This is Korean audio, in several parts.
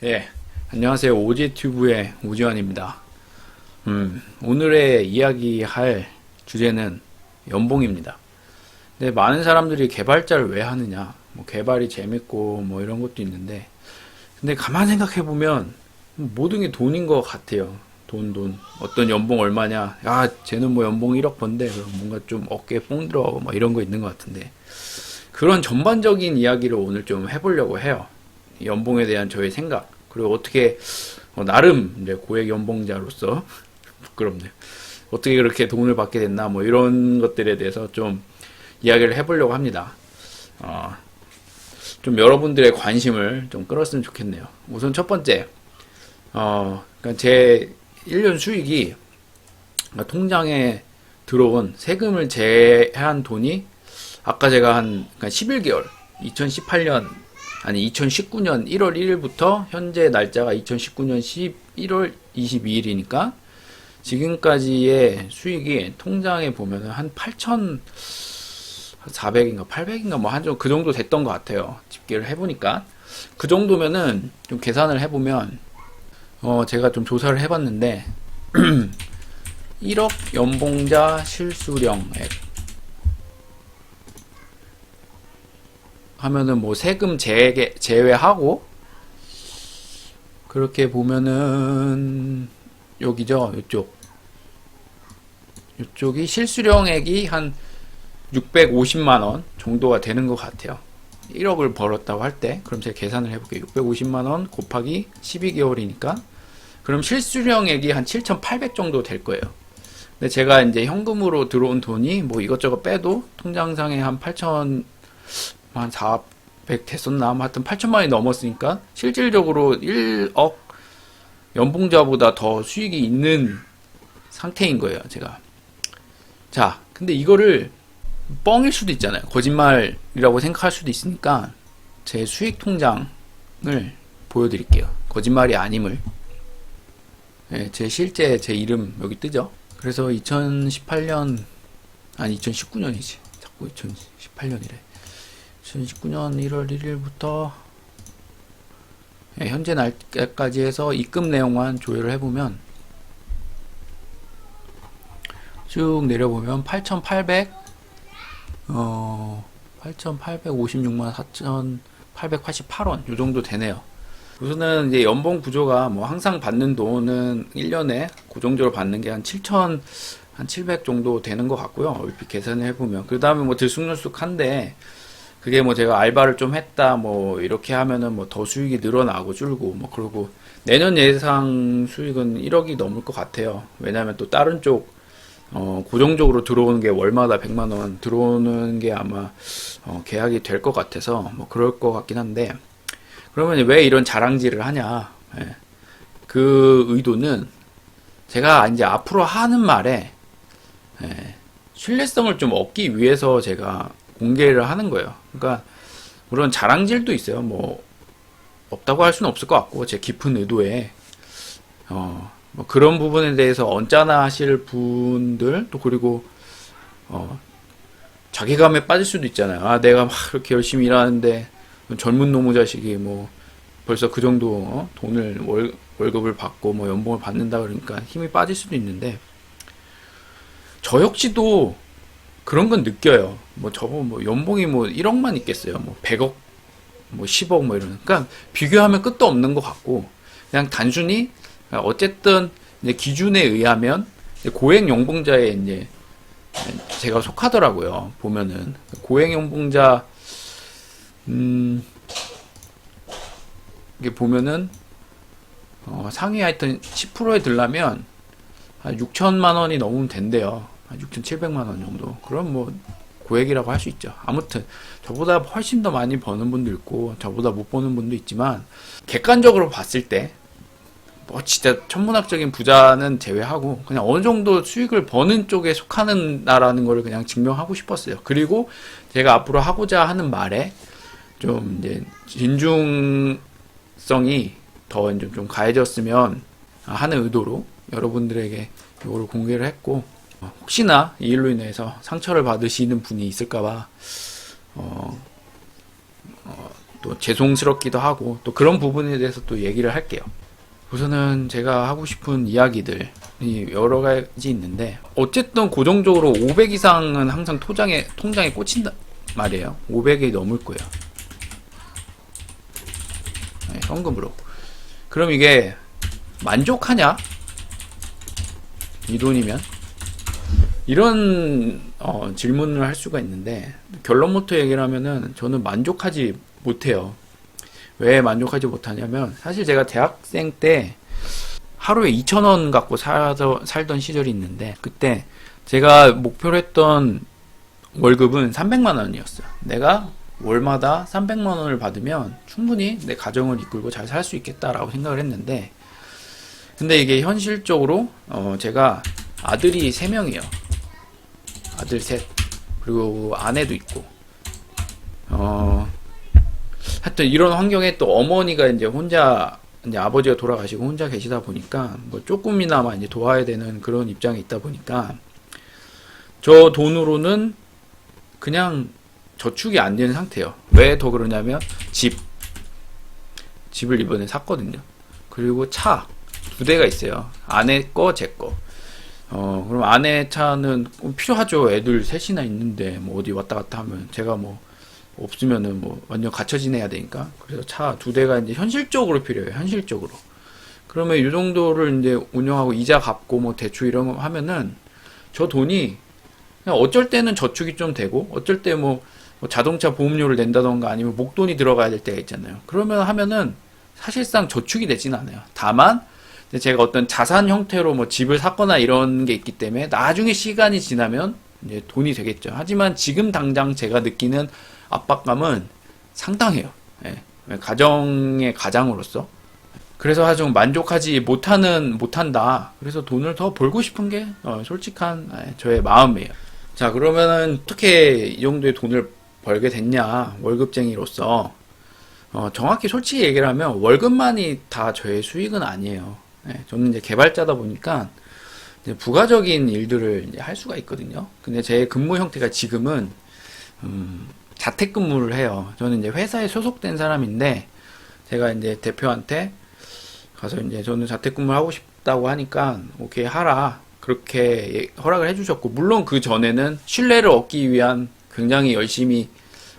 예, 안녕하세요. 오지튜브의 오지환입니다. 오늘의 이야기할 주제는 연봉입니다. 근데 많은 사람들이 개발자를 왜 하느냐, 뭐 개발이 재밌고 뭐 이런 것도 있는데, 근데 가만 생각해보면 모든 게 돈인 것 같아요. 돈. 어떤 연봉 얼마냐, 야, 쟤는 뭐 연봉 1억 번데, 그럼 뭔가 좀 어깨에 뽕 들어가고 막 이런 거 있는 것 같은데, 그런 전반적인 이야기를 오늘 좀 해보려고 해요. 연봉에 대한 저의 생각, 그리고 어떻게 나름 이제 고액 연봉자로서 부끄럽네요. 어떻게 그렇게 돈을 받게 됐나 뭐 이런 것들에 대해서 좀 이야기를 해보려고 합니다. 좀 여러분들의 관심을 좀 끌었으면 좋겠네요. 우선 첫 번째, 그러니까 제 1년 수익이 통장에 들어온 세금을 제외한 돈이 아까 제가 한 그러니까 11개월 2019년 1월 1일부터 현재 날짜가 2019년 11월 22일이니까 지금까지의 수익이 통장에 보면은 한 8,400인가 800인가 뭐 한 그 정도 됐던 것 같아요. 집계를 해보니까 그 정도면은 좀 계산을 해보면 제가 좀 조사를 해봤는데 1억 연봉자 실수령액 하면은 뭐 세금 제외하고 그렇게 보면은 여기죠. 이쪽이 실수령액이 한 650만원 정도가 되는 것 같아요. 1억을 벌었다고 할 때 그럼 제가 계산을 해볼게요. 650만원 곱하기 12개월이니까 그럼 실수령액이 한 7,800 정도 될 거예요. 근데 제가 이제 현금으로 들어온 돈이 뭐 이것저것 빼도 통장상에 한 8천 한 400 됐었나? 하여튼 8천만 원이 넘었으니까 실질적으로 1억 연봉자보다 더 수익이 있는 상태인 거예요, 제가. 자, 근데 이거를 뻥일 수도 있잖아요. 거짓말이라고 생각할 수도 있으니까 제 수익 통장을 보여드릴게요. 거짓말이 아님을. 네, 제 실제 제 이름 여기 뜨죠? 그래서 2018년, 아니 2019년이지. 자꾸 2018년이래. 2019년 1월 1일부터 현재 날까지 해서 입금 내용만 조회를 해보면 쭉 내려보면 8,856만 4,888원 요 정도 되네요. 우선은 이제 연봉 구조가 뭐 항상 받는 돈은 1년에 고정적으로 받는 게 한 7,700 정도 되는 것 같고요. 얼핏 계산을 해보면. 그 다음에 뭐 들쑥날쑥한데 그게 뭐 제가 알바를 좀 했다 뭐 이렇게 하면은 뭐 더 수익이 늘어나고 줄고 뭐 그러고 내년 예상 수익은 1억이 넘을 것 같아요. 왜냐하면 또 다른 쪽 고정적으로 들어오는 게 월마다 100만원 들어오는 게 아마 계약이 될 것 같아서 뭐 그럴 것 같긴 한데 그러면 왜 이런 자랑질을 하냐? 예. 그 의도는 제가 이제 앞으로 하는 말에 신뢰성을 좀 얻기 위해서 제가 공개를 하는 거예요. 그러니까 물론 자랑질도 있어요. 뭐 없다고 할 수는 없을 것 같고 제 깊은 의도에 뭐 그런 부분에 대해서 언짢아 하실 분들 또 그리고 자괴감에 빠질 수도 있잖아요. 아 내가 막 이렇게 열심히 일하는데 젊은 놈의 자식이 뭐 벌써 그 정도 돈을 월급을 받고 뭐 연봉을 받는다 그러니까 힘이 빠질 수도 있는데 저 역시도 그런 건 느껴요. 뭐 저거 뭐 연봉이 뭐 1억만 있겠어요. 뭐 100억, 뭐 10억 뭐 이러는. 그러니까 비교하면 끝도 없는 것 같고 그냥 단순히 어쨌든 이제 기준에 의하면 고액 연봉자에 이제 제가 속하더라고요. 보면은 고액 연봉자 이게 보면은 상위 하여튼 10%에 들려면 한 6천만 원이 넘으면 된대요. 한 6,700만 원 정도. 그럼 뭐 고액이라고 할 수 있죠. 아무튼 저보다 훨씬 더 많이 버는 분도 있고 저보다 못 버는 분도 있지만 객관적으로 봤을 때 뭐 진짜 천문학적인 부자는 제외하고 그냥 어느 정도 수익을 버는 쪽에 속하는다라는 걸 그냥 증명하고 싶었어요. 그리고 제가 앞으로 하고자 하는 말에 좀 이제 진중성이 더 이제 좀 가해졌으면 하는 의도로 여러분들에게 이거를 공개를 했고 혹시나 이 일로 인해서 상처를 받으시는 분이 있을까봐 또 죄송스럽기도 하고 또 그런 부분에 대해서 또 얘기를 할게요. 우선은 제가 하고 싶은 이야기들이 여러 가지 있는데 어쨌든 고정적으로 500 이상은 항상 통장에 꽂힌다 말이에요. 500이 넘을 거예요. 네, 현금으로. 그럼 이게 만족하냐? 이 돈이면? 이런 질문을 할 수가 있는데 결론부터 얘기를 하면은 저는 만족하지 못해요. 왜 만족하지 못하냐면 사실 제가 대학생 때 하루에 2,000원 갖고 살던 시절이 있는데 그때 제가 목표로 했던 월급은 300만 원이었어요. 내가 월마다 300만 원을 받으면 충분히 내 가정을 이끌고 잘 살 수 있겠다라고 생각을 했는데 근데 이게 현실적으로 제가 아들이 3명이에요. 아들 셋 그리고 아내도 있고 하여튼 이런 환경에 또 어머니가 이제 혼자 이제 아버지가 돌아가시고 혼자 계시다 보니까 뭐 조금이나마 이제 도와야 되는 그런 입장에 있다 보니까 저 돈으로는 그냥 저축이 안 되는 상태예요. 왜 더 그러냐면 집을 이번에 샀거든요. 그리고 차 2대가 있어요. 아내 거, 제 거. 그럼 아내 차는 필요하죠. 애들 셋이나 있는데 뭐 어디 왔다 갔다 하면 제가 뭐 없으면은 뭐 완전 갇혀 지내야 되니까. 그래서 차 2대가 이제 현실적으로 필요해요. 현실적으로. 그러면 이 정도를 이제 운영하고 이자 갚고 뭐 대출 이런 거 하면은 저 돈이 그냥 어쩔 때는 저축이 좀 되고 어쩔 때 뭐 자동차 보험료를 낸다던가 아니면 목돈이 들어가야 될 때가 있잖아요. 그러면 하면은 사실상 저축이 되진 않아요. 다만 제가 어떤 자산 형태로 뭐 집을 샀거나 이런 게 있기 때문에 나중에 시간이 지나면 이제 돈이 되겠죠. 하지만 지금 당장 제가 느끼는 압박감은 상당해요. 예. 가정의 가장으로서. 그래서 아주 만족하지 못한다. 그래서 돈을 더 벌고 싶은 게 솔직한 저의 마음이에요. 자, 그러면은 어떻게 이 정도의 돈을 벌게 됐냐? 월급쟁이로서. 정확히 솔직히 얘기를 하면 월급만이 다 저의 수익은 아니에요. 저는 이제 개발자다 보니까 이제 부가적인 일들을 이제 할 수가 있거든요. 근데 제 근무 형태가 지금은 자택근무를 해요. 저는 이제 회사에 소속된 사람인데 제가 이제 대표한테 가서 이제 저는 자택근무를 하고 싶다고 하니까 오케이 하라 그렇게 허락을 해주셨고 물론 그 전에는 신뢰를 얻기 위한 굉장히 열심히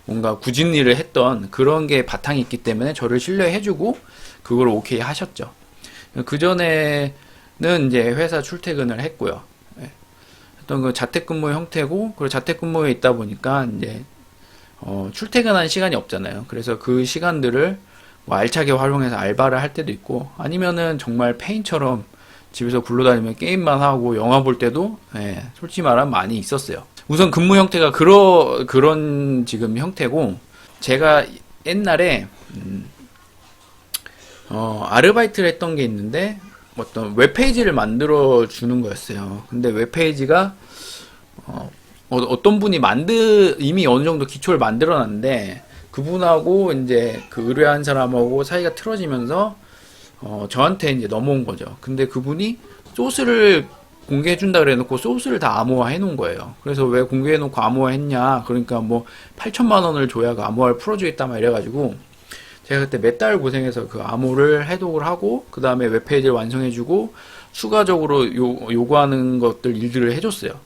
뭔가 굳은 일을 했던 그런 게 바탕이 있기 때문에 저를 신뢰해주고 그걸 오케이 하셨죠. 그 전에는 이제 회사 출퇴근을 했고요. 어떤 그 자택근무 형태고, 그리고 자택근무에 있다 보니까 이제 출퇴근한 시간이 없잖아요. 그래서 그 시간들을 뭐 알차게 활용해서 알바를 할 때도 있고, 아니면은 정말 페인처럼 집에서 굴러다니면 게임만 하고 영화 볼 때도 솔직히 말하면 많이 있었어요. 우선 근무 형태가 그런 지금 형태고, 제가 옛날에 아르바이트를 했던 게 있는데 어떤 웹페이지를 만들어 주는 거였어요. 근데 웹페이지가 어떤 분이 이미 어느 정도 기초를 만들어 놨는데 그분하고 이제 그 의뢰한 사람하고 사이가 틀어지면서 저한테 이제 넘어온 거죠. 근데 그분이 소스를 공개해 준다 그래 놓고 소스를 다 암호화 해 놓은 거예요. 그래서 왜 공개해 놓고 암호화 했냐? 그러니까 뭐 8천만 원을 줘야 그 암호화를 풀어 주겠다 막 이래 가지고 제가 그때 몇 달 고생해서 그 암호를 해독을 하고 그 다음에 웹페이지를 완성해주고 추가적으로 요구하는 일들을 해줬어요.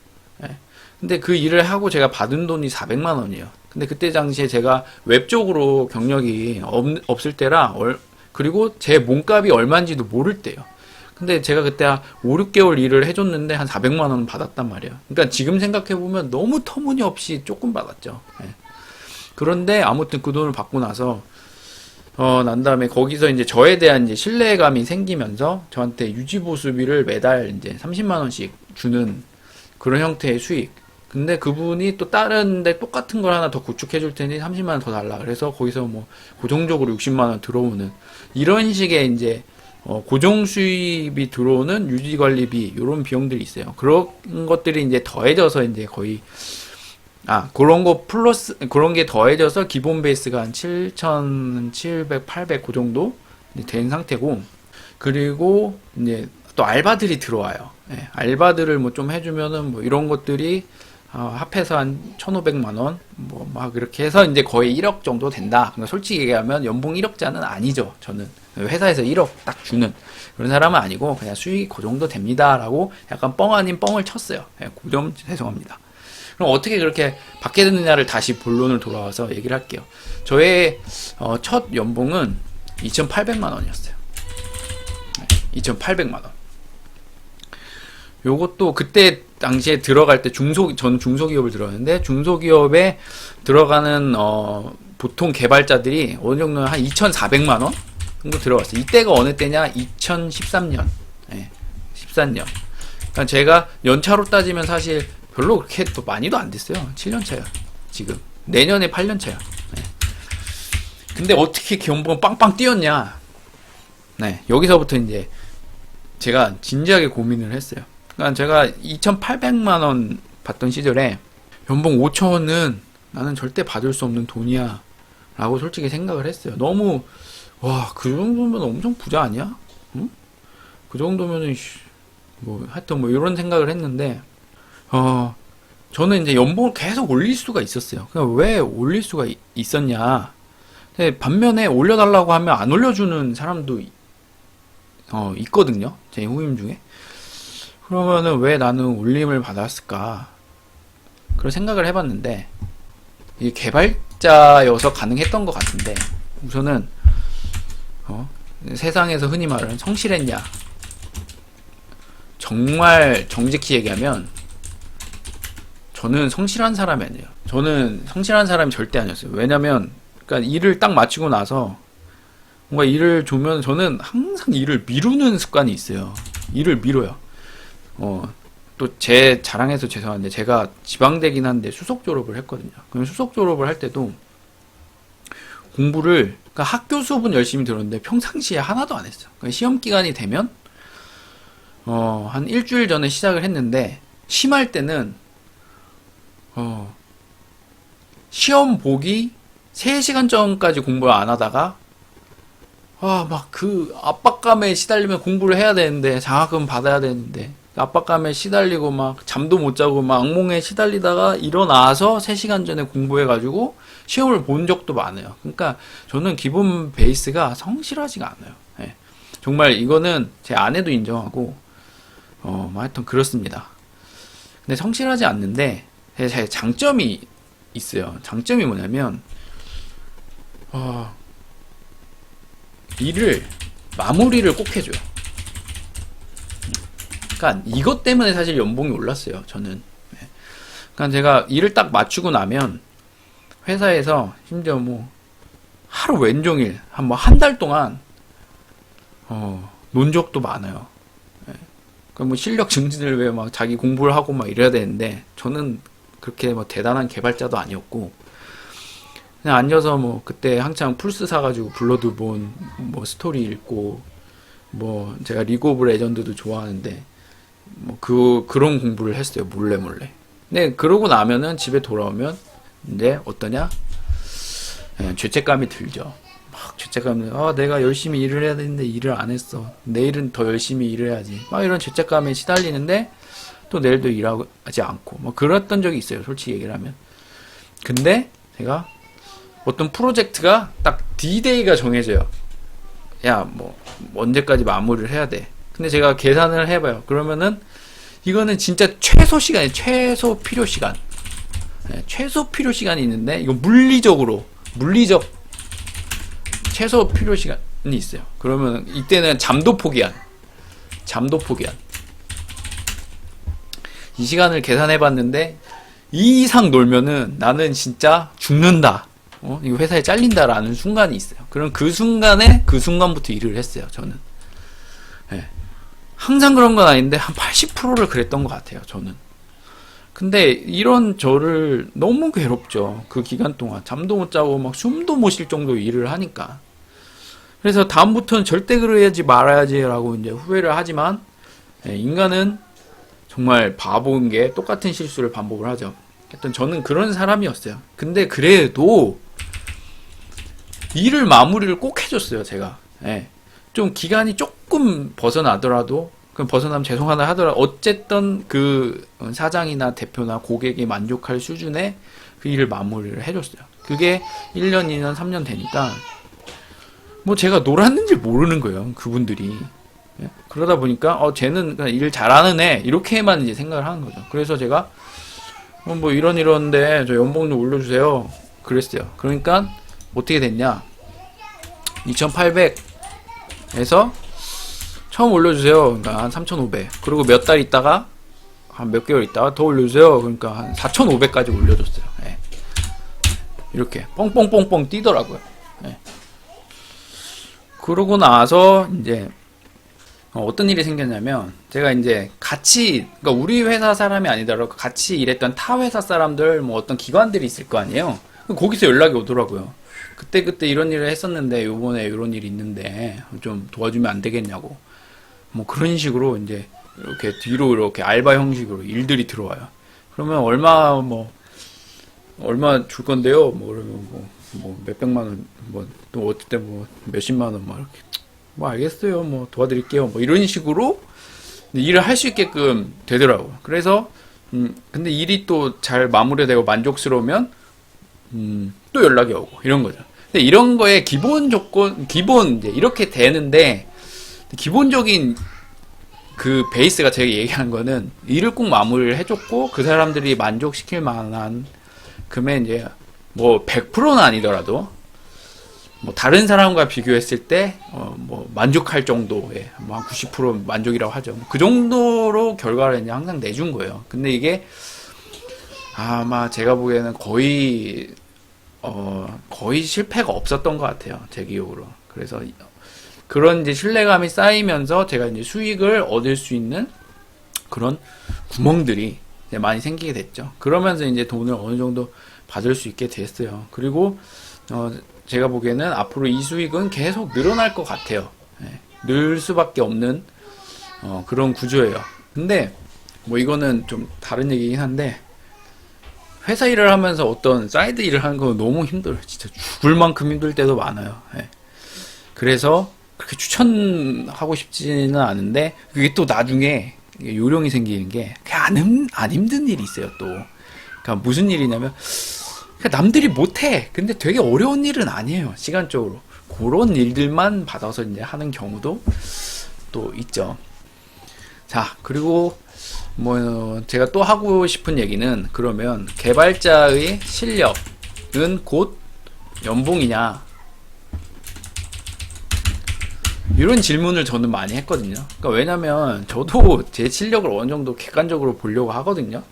예. 근데 그 일을 하고 제가 받은 돈이 400만 원이에요. 근데 그때 당시에 제가 웹 쪽으로 경력이 없을 때라 그리고 제 몸값이 얼마인지도 모를 때요. 근데 제가 그때 한 5, 6개월 일을 해줬는데 한 400만 원 받았단 말이에요. 그러니까 지금 생각해보면 너무 터무니없이 조금 받았죠. 예. 그런데 아무튼 그 돈을 받고 나서 난 다음에 거기서 이제 저에 대한 이제 신뢰감이 생기면서 저한테 유지보수비를 매달 이제 30만 원씩 주는 그런 형태의 수익. 근데 그분이 또 다른데 똑같은 걸 하나 더 구축해 줄 테니 30만 원 더 달라. 그래서 거기서 뭐 고정적으로 60만 원 들어오는 이런 식의 이제 고정 수입이 들어오는 유지관리비 이런 비용들이 있어요. 그런 것들이 이제 더해져서 이제 거의 그런 거 플러스, 그런 게 더해져서 기본 베이스가 한 7,700, 800 그 정도 된 상태고, 그리고 이제 또 알바들이 들어와요. 알바들을 뭐 좀 해주면은 뭐 이런 것들이 합해서 한 1,500만 원, 뭐 막 이렇게 해서 이제 거의 1억 정도 된다. 그러니까 솔직히 얘기하면 연봉 1억자는 아니죠. 저는 회사에서 1억 딱 주는 그런 사람은 아니고 그냥 수익이 그 정도 됩니다라고 약간 뻥 아닌 뻥을 쳤어요. 그 점 죄송합니다. 그럼 어떻게 그렇게 받게 됐느냐를 다시 본론을 돌아와서 얘기를 할게요. 저의 첫 연봉은 2,800만 원이었어요. 2,800만 원. 요것도 그때 당시에 들어갈 때 저는 중소기업을 들어갔는데 중소기업에 들어가는 보통 개발자들이 어느 정도는 한 2,400만 원 정도 들어갔어요. 이때가 어느 때냐? 2013년. 13년. 그러니까 제가 연차로 따지면 사실 별로 그렇게 또 많이도 안 됐어요. 7년 차요. 지금 내년에 8년 차요. 근데 어떻게 연봉은 빵빵 뛰었냐? 여기서부터 이제 제가 진지하게 고민을 했어요. 그러니까 제가 2,800만 원 받던 시절에 연봉 5,000원은 나는 절대 받을 수 없는 돈이야 라고 솔직히 생각을 했어요. 너무 그 정도면 엄청 부자 아니야? 응? 그 정도면은 뭐 하여튼 뭐 이런 생각을 했는데 저는 이제 연봉을 계속 올릴 수가 있었어요. 그냥 왜 올릴 수가 있었냐? 근데 반면에 올려달라고 하면 안 올려주는 사람도 있거든요. 제 후임 중에. 그러면은 왜 나는 올림을 받았을까? 그런 생각을 해봤는데 이게 개발자여서 가능했던 것 같은데 우선은 세상에서 흔히 말하는 성실했냐? 정말 정직히 얘기하면 저는 성실한 사람이 아니에요. 저는 성실한 사람이 절대 아니었어요. 왜냐면 그러니까 일을 딱 마치고 나서 뭔가 일을 주면 저는 항상 일을 미루는 습관이 있어요. 일을 미뤄요. 또 제 자랑해서 죄송한데 제가 지방대긴 한데 수석 졸업을 했거든요. 그럼 수석 졸업을 할 때도 공부를 그러니까 학교 수업은 열심히 들었는데 평상시에 하나도 안 했어요. 그러니까 시험 기간이 되면 한 일주일 전에 시작을 했는데 심할 때는 시험 보기 3시간 전까지 공부를 안 하다가 막 그 압박감에 시달리면 공부를 해야 되는데 장학금 받아야 되는데 압박감에 시달리고 막 잠도 못 자고 막 악몽에 시달리다가 일어나서 3시간 전에 공부해가지고 시험을 본 적도 많아요. 그러니까 저는 기본 베이스가 성실하지가 않아요. 정말 이거는 제 아내도 인정하고 하여튼 그렇습니다. 근데 성실하지 않는데 제 장점이 있어요. 장점이 뭐냐면 일을 마무리를 꼭 해줘요. 그러니까 이것 때문에 사실 연봉이 올랐어요. 저는. 그러니까 제가 일을 딱 마치고 나면 회사에서 심지어 뭐 하루 왼종일 한 달 동안 논 적도 많아요. 그러니까 뭐 실력 증진을 왜 막 자기 공부를 하고 막 이래야 되는데 저는 그렇게 뭐 대단한 개발자도 아니었고 그냥 앉아서 뭐 그때 한창 플스 사가지고 블러드본 뭐 스토리 읽고 뭐 제가 리그 오브 레전드도 좋아하는데 뭐 그런 공부를 했어요. 몰래. 근데 그러고 나면은 집에 돌아오면 이제 어떠냐? 죄책감이 들죠. 막 죄책감이 내가 열심히 일을 해야 되는데 일을 안 했어. 내일은 더 열심히 일을 해야지. 막 이런 죄책감에 시달리는데 또 내일도 일하지 않고 뭐 그랬던 적이 있어요. 솔직히 얘기를 하면. 근데 제가 어떤 프로젝트가 딱 D-Day가 정해져요. 야, 뭐 언제까지 마무리를 해야 돼. 근데 제가 계산을 해봐요. 그러면은 이거는 진짜 최소 시간이에요. 최소 필요 시간. 최소 필요 시간이 있는데 이거 물리적 최소 필요 시간이 있어요. 그러면 이때는 잠도 포기한. 이 시간을 계산해봤는데 이 이상 놀면은 나는 진짜 죽는다. 이거 회사에 잘린다라는 순간이 있어요. 그럼 그 순간부터 일을 했어요. 저는. 항상 그런 건 아닌데 한 80%를 그랬던 것 같아요. 저는. 근데 이런 저를 너무 괴롭죠. 그 기간 동안 잠도 못 자고 막 숨도 못 쉴 정도 일을 하니까. 그래서 다음부터는 절대 그러지 말아야지라고 이제 후회를 하지만 인간은 정말 바보인 게 똑같은 실수를 반복을 하죠. 하여튼 저는 그런 사람이었어요. 근데 그래도 일을 마무리를 꼭 해줬어요. 제가. 좀 기간이 조금 벗어나더라도 그럼 벗어나면 죄송하다 하더라도 어쨌든 그 사장이나 대표나 고객이 만족할 수준의 그 일을 마무리를 해줬어요. 그게 1년, 2년, 3년 되니까 뭐 제가 놀았는지 모르는 거예요. 그분들이. 예? 그러다 보니까 쟤는 그냥 일 잘하는 애 이렇게만 이제 생각을 하는 거죠. 그래서 제가 뭐 이런데 저 연봉 좀 올려주세요. 그랬어요. 그러니까 어떻게 됐냐? 2,800에서 처음 올려주세요. 그러니까 한 3,500. 그리고 몇 달 있다가 한 몇 개월 있다가 더 올려주세요. 그러니까 한 4,500까지 올려줬어요. 예. 이렇게 뻥뻥뻥뻥 뛰더라고요. 예. 그러고 나서 이제 어떤 일이 생겼냐면 제가 이제 같이 그러니까 우리 회사 사람이 아니더라도 같이 일했던 타 회사 사람들 뭐 어떤 기관들이 있을 거 아니에요. 거기서 연락이 오더라고요. 그때 이런 일을 했었는데 요번에 이런 일이 있는데 좀 도와주면 안 되겠냐고. 뭐 그런 식으로 이제 이렇게 뒤로 이렇게 알바 형식으로 일들이 들어와요. 그러면 얼마 줄 건데요? 뭐 그러면 뭐 몇백만 원, 뭐 또 어쨌든 뭐 몇십만 원 막 이렇게 뭐 알겠어요. 뭐 도와드릴게요. 뭐 이런 식으로 일을 할 수 있게끔 되더라고요. 그래서 근데 일이 또 잘 마무리되고 만족스러우면 또 연락이 오고 이런 거죠. 근데 이런 거에 기본 이제 이렇게 되는데 기본적인 그 베이스가 제가 얘기한 거는 일을 꼭 마무리를 해줬고 그 사람들이 만족시킬 만한 금에 이제 뭐 100%는 아니더라도 뭐 다른 사람과 비교했을 때 뭐 만족할 정도의 뭐 한 90% 만족이라고 하죠. 그 정도로 결과를 이제 항상 내준 거예요. 근데 이게 아마 제가 보기에는 거의 실패가 없었던 것 같아요. 제 기억으로. 그래서 그런 이제 신뢰감이 쌓이면서 제가 이제 수익을 얻을 수 있는 그런 구멍들이 이제 많이 생기게 됐죠. 그러면서 이제 돈을 어느 정도 받을 수 있게 됐어요. 그리고 제가 보기에는 앞으로 이 수익은 계속 늘어날 것 같아요. 네, 늘 수밖에 없는 그런 구조예요. 근데 뭐 이거는 좀 다른 얘기긴 한데 회사 일을 하면서 어떤 사이드 일을 하는 거 너무 힘들어요. 진짜 죽을 만큼 힘들 때도 많아요. 네. 그래서 그렇게 추천하고 싶지는 않은데 그게 또 나중에 요령이 생기는 게 안 힘든 일이 있어요. 또 그러니까 무슨 일이냐면 그러니까 남들이 못해. 근데 되게 어려운 일은 아니에요. 시간적으로 그런 일들만 받아서 이제 하는 경우도 또 있죠. 자, 그리고 뭐 제가 또 하고 싶은 얘기는 그러면 개발자의 실력은 곧 연봉이냐? 이런 질문을 저는 많이 했거든요. 그러니까 왜냐면 저도 제 실력을 어느 정도 객관적으로 보려고 하거든요.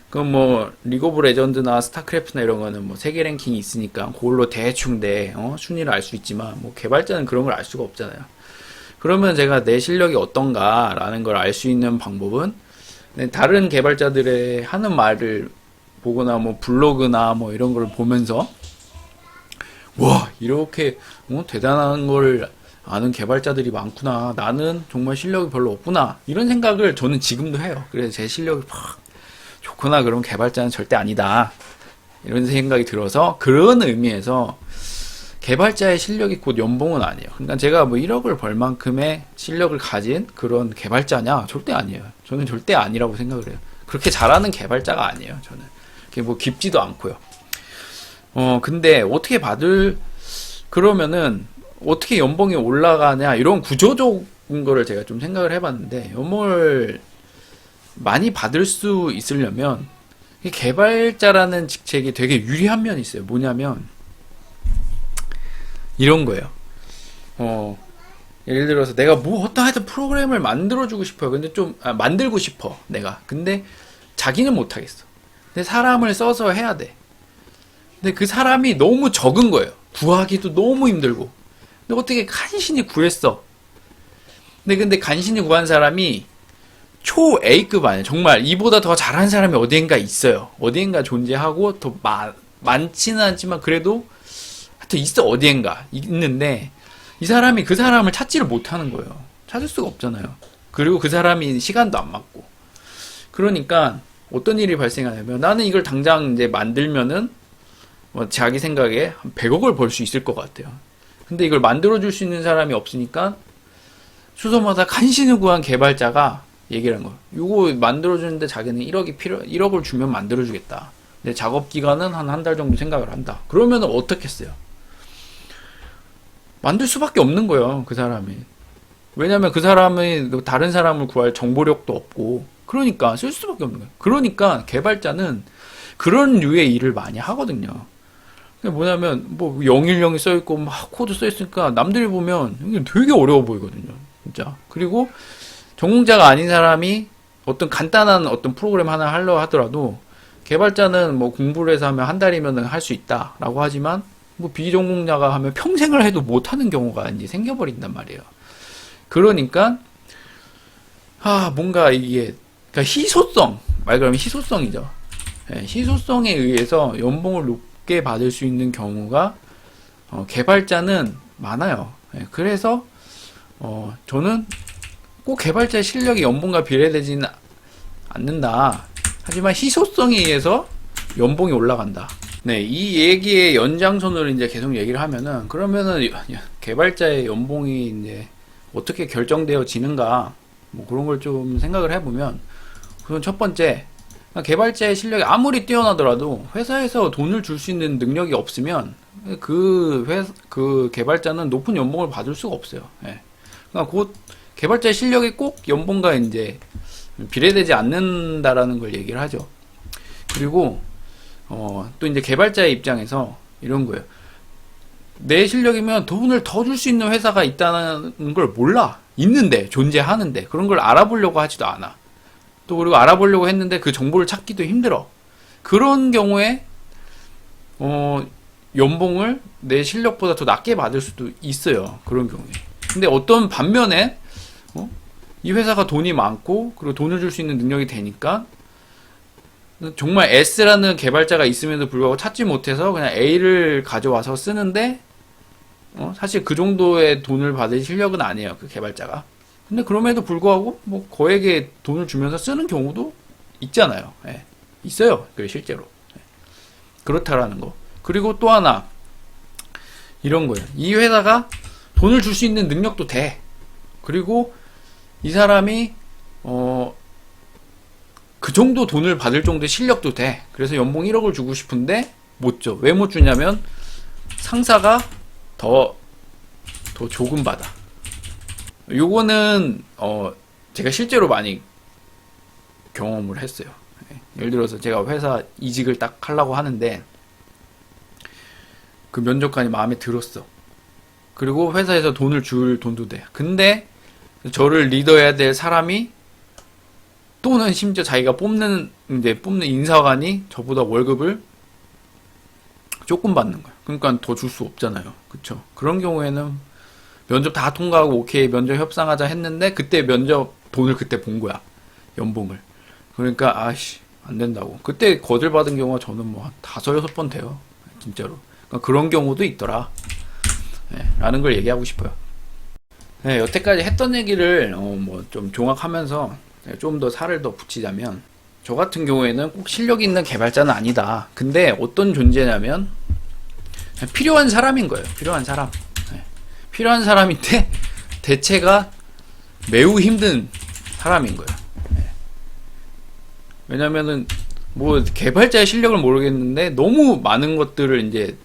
그럼 뭐 리그 오브 레전드나 스타크래프트나 이런 거는 뭐 세계 랭킹이 있으니까 그걸로 대충 내 순위를 알 수 있지만 뭐 개발자는 그런 걸 알 수가 없잖아요. 그러면 제가 내 실력이 어떤가라는 걸 알 수 있는 방법은 다른 개발자들의 하는 말을 보거나 뭐 블로그나 뭐 이런 걸 보면서 와 이렇게 대단한 걸 아는 개발자들이 많구나. 나는 정말 실력이 별로 없구나. 이런 생각을 저는 지금도 해요. 그래서 제 실력이 막 좋구나. 그럼 개발자는 절대 아니다. 이런 생각이 들어서 그런 의미에서 개발자의 실력이 곧 연봉은 아니에요. 그러니까 제가 뭐 1억을 벌 만큼의 실력을 가진 그런 개발자냐? 절대 아니에요. 저는 절대 아니라고 생각을 해요. 그렇게 잘하는 개발자가 아니에요. 저는. 그게 뭐 깊지도 않고요. 근데 어떻게 그러면은 어떻게 연봉이 올라가냐 이런 구조적인 거를 제가 좀 생각을 해봤는데 연봉을 많이 받을 수 있으려면 개발자라는 직책이 되게 유리한 면이 있어요. 뭐냐면 이런 거예요. 예를 들어서 내가 뭐 어떠하여튼 프로그램을 만들어주고 싶어요. 근데 만들고 싶어 내가. 근데 자기는 못하겠어. 근데 사람을 써서 해야 돼. 근데 그 사람이 너무 적은 거예요. 구하기도 너무 힘들고. 근데 어떻게 간신히 구했어. 근데 간신히 구한 사람이 초 A급 아니에요. 정말 이보다 더 잘하는 사람이 어디엔가 있어요. 어디엔가 존재하고 더 많지는 않지만 그래도 하여튼 있어. 어디엔가 있는데 이 사람이 그 사람을 찾지를 못하는 거예요. 찾을 수가 없잖아요. 그리고 그 사람이 시간도 안 맞고. 그러니까 어떤 일이 발생하냐면 나는 이걸 당장 이제 만들면은 뭐 자기 생각에 한 100억을 벌 수 있을 것 같아요. 근데 이걸 만들어줄 수 있는 사람이 없으니까 수소마다 간신히 구한 개발자가 얘기를 한 거예요. 이거 만들어주는데 자기는 1억을 주면 만들어주겠다. 근데 작업 기간은 한 달 정도 생각을 한다. 그러면 어떻겠어요? 만들 수밖에 없는 거예요, 그 사람이. 왜냐면 그 사람이 다른 사람을 구할 정보력도 없고, 그러니까 쓸 수밖에 없는 거예요. 그러니까 개발자는 그런 류의 일을 많이 하거든요. 뭐냐면, 뭐, 010이 써있고, 막 코드 써있으니까 남들이 보면 이게 되게 어려워 보이거든요. 진짜. 그리고 전공자가 아닌 사람이 어떤 간단한 어떤 프로그램 하나 하려 하더라도 개발자는 뭐 공부를 해서 하면 한 달이면 할 수 있다라고 하지만 뭐 비전공자가 하면 평생을 해도 못하는 경우가 이제 생겨버린단 말이에요. 그러니까 뭔가 이게 그러니까 희소성 말 그대로 희소성이죠. 예, 희소성에 의해서 연봉을 높게 받을 수 있는 경우가 개발자는 많아요. 예, 그래서 저는 꼭 개발자의 실력이 연봉과 비례되지는 않는다. 하지만 희소성에 의해서 연봉이 올라간다. 네, 이 얘기의 연장선으로 이제 계속 얘기를 하면은, 그러면은, 개발자의 연봉이 이제 어떻게 결정되어지는가, 뭐 그런 걸 좀 생각을 해보면, 우선 첫 번째, 개발자의 실력이 아무리 뛰어나더라도 회사에서 돈을 줄 수 있는 능력이 없으면, 그 개발자는 높은 연봉을 받을 수가 없어요. 예. 그러니까 곧 개발자의 실력이 꼭 연봉과 이제 비례되지 않는다라는 걸 얘기를 하죠. 그리고 또 이제 개발자의 입장에서 이런 거예요. 내 실력이면 돈을 더 줄 수 있는 회사가 있다는 걸 몰라. 있는데, 존재하는데 그런 걸 알아보려고 하지도 않아. 또 그리고 알아보려고 했는데 그 정보를 찾기도 힘들어. 그런 경우에 연봉을 내 실력보다 더 낮게 받을 수도 있어요. 그런 경우에. 근데 어떤 반면에 이 회사가 돈이 많고 그리고 돈을 줄 수 있는 능력이 되니까 정말 S라는 개발자가 있음에도 불구하고 찾지 못해서 그냥 A를 가져와서 쓰는데 사실 그 정도의 돈을 받을 실력은 아니에요, 그 개발자가. 근데 그럼에도 불구하고 뭐 거액의 돈을 주면서 쓰는 경우도 있잖아요. 예, 있어요. 그래 실제로. 예, 그렇다라는 거. 그리고 또 하나 이런 거예요. 이 회사가 돈을 줄 수 있는 능력도 돼. 그리고 이 사람이 그 정도 돈을 받을 정도의 실력도 돼. 그래서 연봉 1억을 주고 싶은데 못 줘. 왜 못 주냐면 상사가 더 조금 받아. 요거는 제가 실제로 많이 경험을 했어요. 예를 들어서 제가 회사 이직을 딱 하려고 하는데 그 면접관이 마음에 들었어. 그리고 회사에서 돈을 줄 돈도 돼. 근데 저를 리더해야 될 사람이 또는 심지어 자기가 뽑는 인사관이 저보다 월급을 조금 받는 거야. 그러니까 더 줄 수 없잖아요. 그쵸? 그런 경우에는 면접 다 통과하고 오케이 면접 협상하자 했는데 그때 면접 돈을 그때 본 거야. 연봉을. 그러니까 안 된다고. 그때 거절 받은 경우가 저는 뭐 한 5-6번 돼요. 진짜로. 그러니까 그런 경우도 있더라. 네, 라는 걸 얘기하고 싶어요. 네, 여태까지 했던 얘기를 뭐 좀 종합하면서 좀 더 살을 더 붙이자면 저 같은 경우에는 꼭 실력 있는 개발자는 아니다. 근데 어떤 존재냐면 필요한 사람인 거예요. 필요한 사람. 네. 필요한 사람인데 대체가 매우 힘든 사람인 거예요. 네. 왜냐면은 뭐 개발자의 실력을 모르겠는데 너무 많은 것들을 이제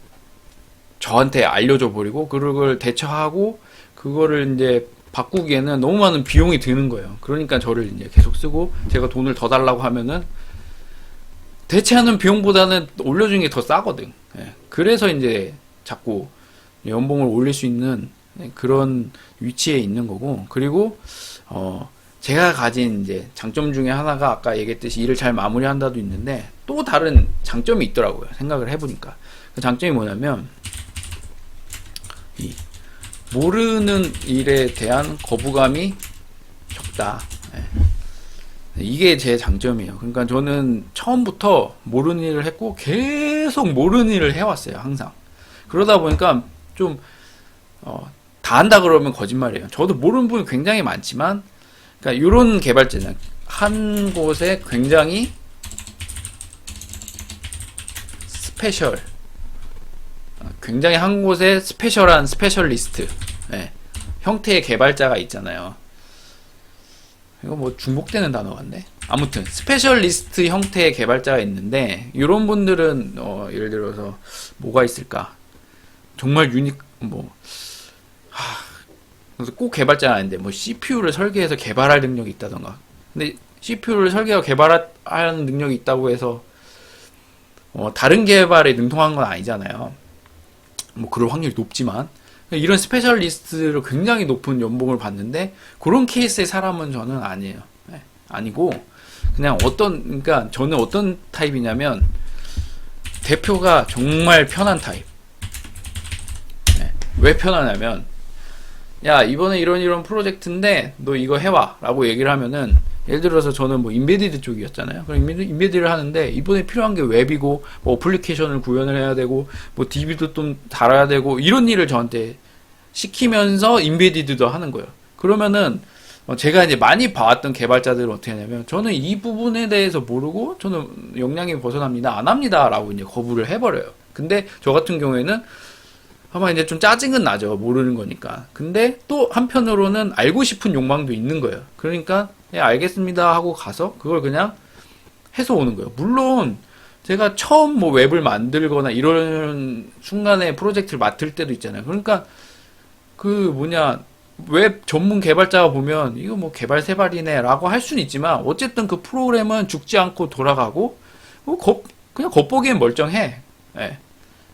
저한테 알려줘 버리고 그걸 대처하고 그거를 이제 바꾸기에는 너무 많은 비용이 드는 거예요. 그러니까 저를 이제 계속 쓰고 제가 돈을 더 달라고 하면은 대체하는 비용보다는 올려주는 게 더 싸거든. 예. 그래서 이제 자꾸 연봉을 올릴 수 있는 그런 위치에 있는 거고, 그리고 제가 가진 이제 장점 중에 하나가 아까 얘기했듯이 일을 잘 마무리한다도 있는데 또 다른 장점이 있더라고요. 생각을 해보니까 그 장점이 뭐냐면 모르는 일에 대한 거부감이 적다. 이게 제 장점이에요. 그러니까 저는 처음부터 모르는 일을 했고 계속 모르는 일을 해왔어요. 항상. 그러다 보니까 좀 다 한다 그러면 거짓말이에요. 저도 모르는 부분이 굉장히 많지만 그러니까 이런 개발자는 한 곳에 굉장히 굉장히 한 곳에 스페셜한 스페셜리스트 형태의 개발자가 있잖아요. 이거 뭐 중복되는 단어 같네. 아무튼 스페셜리스트 형태의 개발자가 있는데 이런 분들은 예를 들어서 뭐가 있을까? 정말 그래서 꼭 개발자는 아닌데 뭐 CPU를 설계해서 개발할 능력이 있다던가. 근데 CPU를 설계하고 개발하는 능력이 있다고 해서 다른 개발에 능통한 건 아니잖아요. 뭐 그럴 확률이 높지만 이런 스페셜리스트로 굉장히 높은 연봉을 받는데 그런 케이스의 사람은 저는 아니에요. 네, 아니고 그냥 그러니까 저는 어떤 타입이냐면 대표가 정말 편한 타입. 네, 왜 편하냐면 야 이번에 이런 프로젝트인데 너 이거 해와 라고 얘기를 하면은 예를 들어서 저는 뭐 인베디드 쪽이었잖아요. 그럼 인베디드를 하는데 이번에 필요한 게 웹이고 뭐 어플리케이션을 구현을 해야 되고 뭐 DB도 좀 달아야 되고 이런 일을 저한테 시키면서 인베디드도 하는 거예요. 그러면은 제가 이제 많이 봐왔던 개발자들은 어떻게 하냐면 저는 이 부분에 대해서 모르고 저는 역량이 벗어납니다. 안 합니다. 라고 이제 거부를 해버려요. 근데 저 같은 경우에는 아마 이제 좀 짜증은 나죠. 모르는 거니까. 근데 또 한편으로는 알고 싶은 욕망도 있는 거예요. 그러니까 예, 알겠습니다 하고 가서 그걸 그냥 해서 오는 거예요. 물론 제가 처음 뭐 웹을 만들거나 이런 순간에 프로젝트를 맡을 때도 있잖아요. 그러니까 웹 전문 개발자가 보면 이거 뭐 개발 세발이네 라고 할 수는 있지만 어쨌든 그 프로그램은 죽지 않고 돌아가고 그냥 겉보기엔 멀쩡해. 예.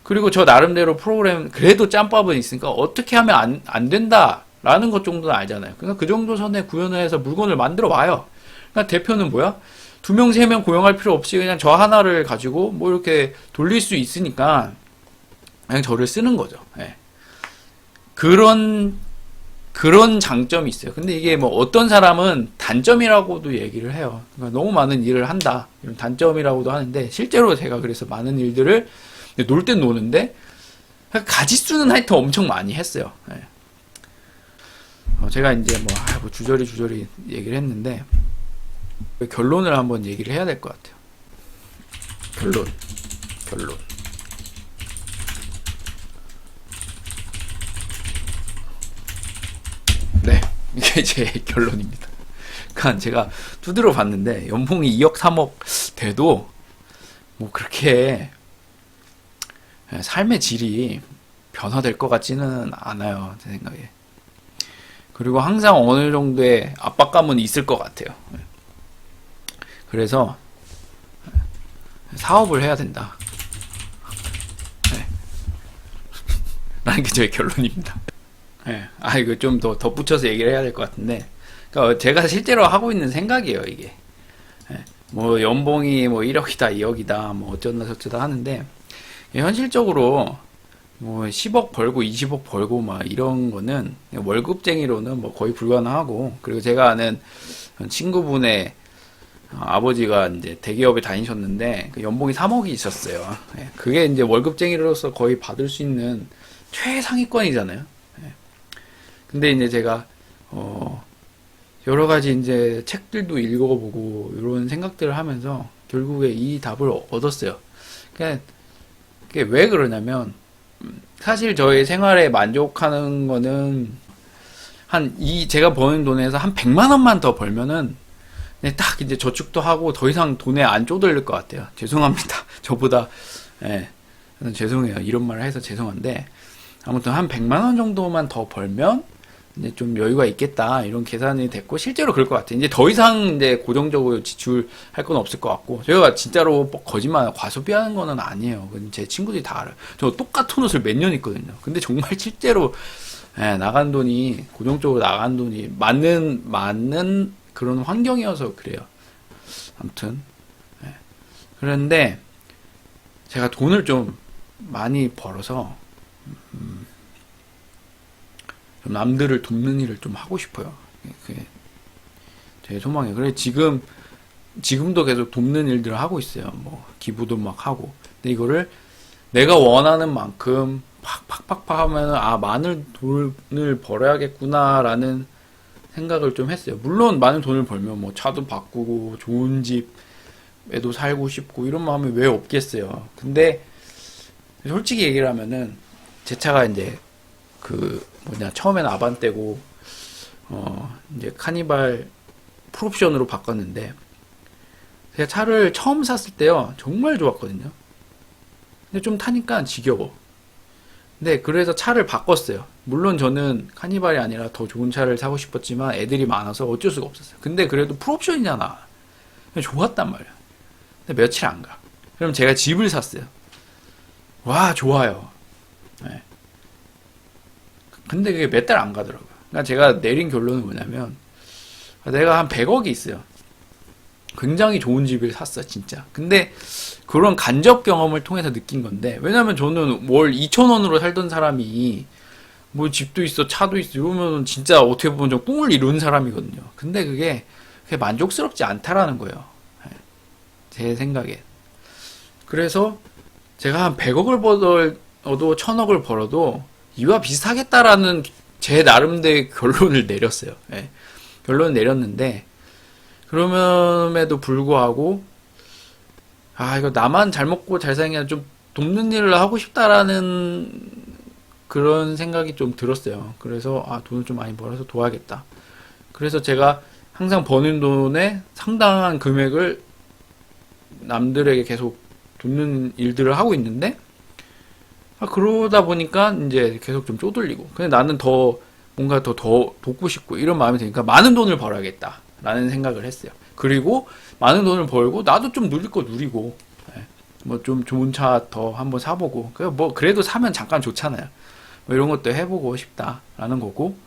그리고 저 나름대로 프로그램 그래도 짬밥은 있으니까 어떻게 하면 안 된다라는 것 정도는 알잖아요. 그러니까 그 정도 선에 구현을 해서 물건을 만들어 와요. 그러니까 대표는 뭐야? 2명, 3명 고용할 필요 없이 그냥 저 하나를 가지고 뭐 이렇게 돌릴 수 있으니까 그냥 저를 쓰는 거죠. 예. 그런 장점이 있어요. 근데 이게 뭐 어떤 사람은 단점이라고도 얘기를 해요. 그러니까 너무 많은 일을 한다. 이런 단점이라고도 하는데 실제로 제가 그래서 많은 일들을 놀 땐 노는데 가지수는 하여튼 엄청 많이 했어요. 네. 제가 이제 뭐 주저리 얘기를 했는데 결론을 한번 얘기를 해야 될 것 같아요. 결론. 네, 이게 제 결론입니다. 그러니까 제가 두드려 봤는데 연봉이 2억 3억 돼도 뭐 그렇게 삶의 질이 변화될 것 같지는 않아요, 제 생각에. 그리고 항상 어느 정도의 압박감은 있을 것 같아요. 그래서 사업을 해야 된다. 네. 라는 게 저의 결론입니다. 네. 이거 좀 더 덧붙여서 얘기를 해야 될 것 같은데, 그러니까 제가 실제로 하고 있는 생각이에요, 이게. 네. 뭐 연봉이 뭐 1억이다, 2억이다, 뭐 어쩌다 저쩌다 하는데. 현실적으로 뭐 10억 벌고 20억 벌고 막 이런 거는 월급쟁이로는 뭐 거의 불가능하고, 그리고 제가 아는 친구분의 아버지가 이제 대기업에 다니셨는데 그 연봉이 3억이 있었어요. 그게 이제 월급쟁이로서 거의 받을 수 있는 최상위권이잖아요. 근데 이제 제가 여러 가지 이제 책들도 읽어보고 이런 생각들을 하면서 결국에 이 답을 얻었어요. 그러니까 그게 왜 그러냐면 사실 저의 생활에 만족하는 거는 제가 버는 돈에서 한 100만 원만 더 벌면은 딱 이제 저축도 하고 더 이상 돈에 안 쪼들릴 것 같아요. 죄송합니다. 저보다 죄송해요. 이런 말을 해서 죄송한데 아무튼 한 100만 원 정도만 더 벌면 이제 좀 여유가 있겠다 이런 계산이 됐고 실제로 그럴 것 같아요. 이제 더 이상 이제 고정적으로 지출할 건 없을 것 같고 제가 진짜로 거짓말 과소비하는 거는 아니에요. 제 친구들이 다 알아요. 저 똑같은 옷을 몇 년 입거든요. 근데 정말 실제로 나간 돈이 고정적으로 나간 돈이 맞는 그런 환경이어서 그래요. 아무튼 그런데 제가 돈을 좀 많이 벌어서 좀 남들을 돕는 일을 좀 하고 싶어요. 그게 제 소망이에요. 그래 지금도 계속 돕는 일들을 하고 있어요. 뭐 기부도 막 하고. 근데 이거를 내가 원하는 만큼 팍팍팍팍 하면은 많은 돈을 벌어야겠구나라는 생각을 좀 했어요. 물론 많은 돈을 벌면 뭐 차도 바꾸고 좋은 집에도 살고 싶고 이런 마음이 왜 없겠어요. 근데 솔직히 얘기를 하면은 제 차가 이제 처음에는 아반떼고 이제 카니발 풀옵션으로 바꿨는데, 제가 차를 처음 샀을 때요, 정말 좋았거든요. 근데 좀 타니까 지겨워. 근데 그래서 차를 바꿨어요. 물론 저는 카니발이 아니라 더 좋은 차를 사고 싶었지만 애들이 많아서 어쩔 수가 없었어요. 근데 그래도 풀옵션이잖아. 좋았단 말이야. 근데 며칠 안 가. 그럼 제가 집을 샀어요. 와, 좋아요. 네. 근데 그게 몇 달 안 가더라고요. 그러니까 제가 내린 결론은 뭐냐면, 내가 한 100억이 있어요. 굉장히 좋은 집을 샀어, 진짜. 근데 그런 간접 경험을 통해서 느낀 건데, 왜냐면 저는 월 2,000원으로 살던 사람이 뭐 집도 있어, 차도 있어, 이러면 진짜 어떻게 보면 좀 꿈을 이룬 사람이거든요. 근데 그게 만족스럽지 않다라는 거예요. 제 생각에. 그래서 제가 한 100억을 벌어도 1,000억을 벌어도 이와 비슷하겠다라는 제 나름대로의 결론을 내렸어요. 예. 결론을 내렸는데, 그럼에도 불구하고, 이거 나만 잘 먹고 잘 사는 게 아니라 좀 돕는 일을 하고 싶다라는 그런 생각이 좀 들었어요. 그래서, 돈을 좀 많이 벌어서 도와야겠다. 그래서 제가 항상 버는 돈의 상당한 금액을 남들에게 계속 돕는 일들을 하고 있는데, 그러다 보니까 이제 계속 좀 쪼들리고, 근데 나는 뭔가 더 돕고 싶고, 이런 마음이 드니까 많은 돈을 벌어야겠다. 라는 생각을 했어요. 그리고 많은 돈을 벌고, 나도 좀 누릴 거 누리고, 뭐 좀 좋은 차 더 한번 사보고, 그래도 사면 잠깐 좋잖아요. 뭐 이런 것도 해보고 싶다라는 거고,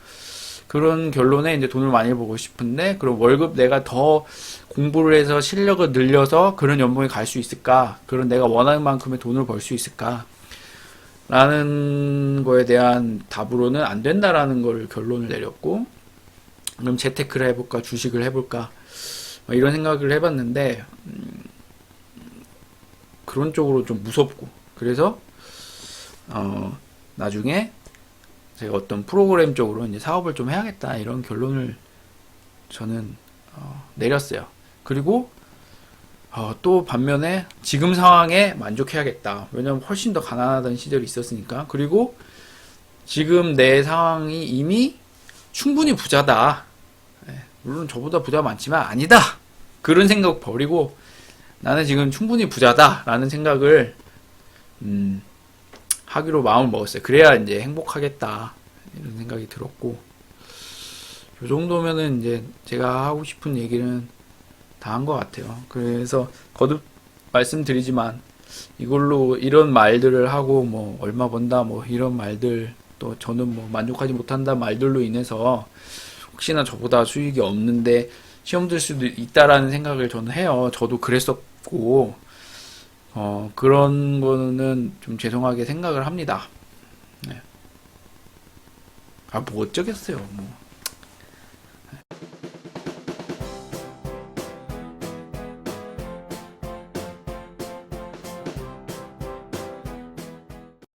그런 결론에 이제 돈을 많이 벌고 싶은데, 그럼 월급 내가 더 공부를 해서 실력을 늘려서 그런 연봉에 갈 수 있을까? 그런 내가 원하는 만큼의 돈을 벌 수 있을까? 라는 거에 대한 답으로는 안 된다라는 걸 결론을 내렸고, 그럼 재테크를 해볼까, 주식을 해볼까, 이런 생각을 해봤는데, 그런 쪽으로 좀 무섭고, 그래서, 나중에 제가 어떤 프로그램 쪽으로 이제 사업을 좀 해야겠다, 이런 결론을 저는, 내렸어요. 그리고, 또 반면에 지금 상황에 만족해야겠다. 왜냐면 훨씬 더 가난하던 시절이 있었으니까. 그리고 지금 내 상황이 이미 충분히 부자다. 물론 저보다 부자 많지만 아니다. 그런 생각 버리고 나는 지금 충분히 부자다. 라는 생각을 하기로 마음을 먹었어요. 그래야 이제 행복하겠다. 이런 생각이 들었고, 이 정도면은 이제 제가 하고 싶은 얘기는 다 한 것 같아요. 그래서 거듭 말씀드리지만 이걸로 이런 말들을 하고 뭐 얼마 번다 뭐 이런 말들, 또 저는 뭐 만족하지 못한다 말들로 인해서 혹시나 저보다 수익이 없는데 시험 들 수도 있다라는 생각을 저는 해요. 저도 그랬었고, 그런 거는 좀 죄송하게 생각을 합니다. 네. 뭐 어쩌겠어요. 뭐.